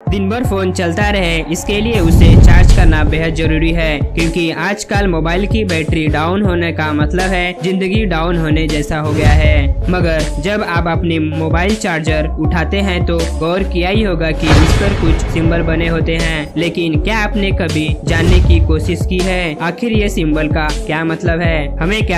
दिन भर फोन चलता रहे, इसके लिए उसे चार्ज करना बेहद जरूरी है, क्योंकि आजकल मोबाइल की बैटरी डाउन होने का मतलब है जिंदगी डाउन होने जैसा हो गया है। मगर जब आप अपनी मोबाइल चार्जर उठाते हैं तो गौर किया ही होगा कि इस पर कुछ सिंबल बने होते हैं, लेकिन क्या आपने कभी जानने की कोशिश की है आखिर ये सिंबल का क्या मतलब है?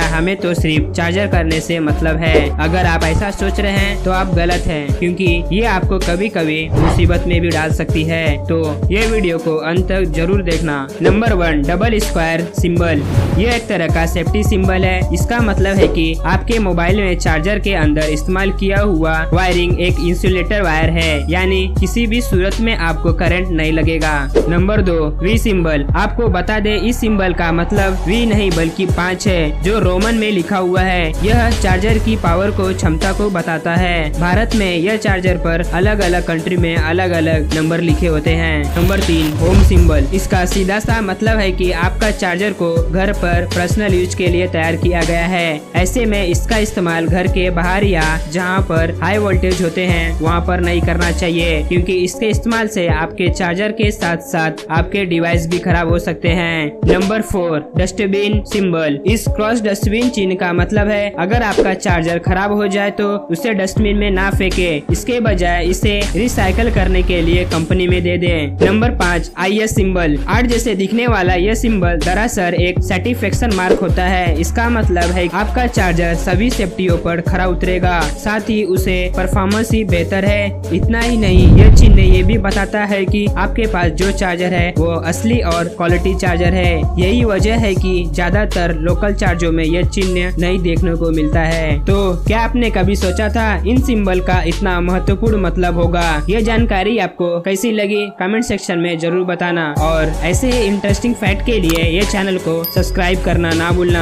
हमें तो सिर्फ चार्जर करने से मतलब है। अगर आप ऐसा सोच रहे हैं तो आप गलत हैं, क्योंकि ये आपको कभी कभी मुसीबत में भी डाल सकती है। तो ये वीडियो को अंत तक जरूर देखना। Number 1, double square symbol. ये एक तरह का सेफ्टी सिंबल है। इसका मतलब है कि आपके मोबाइल में चार्जर के अंदर इस्तेमाल किया हुआ वायरिंग एक इंसुलेटर वायर है, यानी किसी भी सूरत में आपको करंट नहीं लगेगा। Number 2, V symbol. आपको बता दे, इस सिंबल का मतलब वी नहीं बल्कि 5 है, जो रोमन में लिखा हुआ है। यह चार्जर की पावर को, क्षमता को बताता है। भारत में यह चार्जर पर अलग अलग कंट्री में अलग अलग नंबर लिखे होते हैं। Number 3, home symbol. इसका सीधा सा मतलब है कि आपका चार्जर को घर पर पर्सनल यूज के लिए तैयार किया गया है। ऐसे में इसका इस्तेमाल घर के बाहर या जहां पर हाई वोल्टेज होते हैं वहां पर नहीं करना चाहिए, क्योंकि इसके इस्तेमाल से आपके चार्जर के साथ साथ आपके डिवाइस भी खराब हो सकते हैं। Number 4, dustbin symbol. इस क्रॉस डस्टबिन चिन्ह का मतलब है अगर आपका चार्जर खराब हो जाए तो उसे डस्टबिन में ना फेंके, इसके बजाय इसे रिसाइकल करने के लिए कंपनी में दे दें। Number 5, IS symbol. आर्ट जैसे दिखने वाला यह सिंबल दरअसल एक सर्टिफिकेशन मार्क होता है। इसका मतलब है आपका चार्जर सभी सेफ्टियों पर खरा उतरेगा, साथ ही उसे परफॉर्मेंस ही बेहतर है। इतना ही नहीं, यह चिन्ह ये भी बताता है कि आपके पास जो चार्जर है वो असली और क्वालिटी चार्जर है। यही वजह है कि ज्यादातर लोकल चार्जर में यह चिन्ह नहीं देखने को मिलता है। तो क्या आपने कभी सोचा था इन सिंबल का इतना महत्वपूर्ण मतलब होगा? यह जानकारी आपको कैसी लगी कमेंट सेक्शन में जरूर बताना, और ऐसे ही इंटरेस्टिंग फैक्ट के लिए ये चैनल को सब्सक्राइब करना ना भूलना।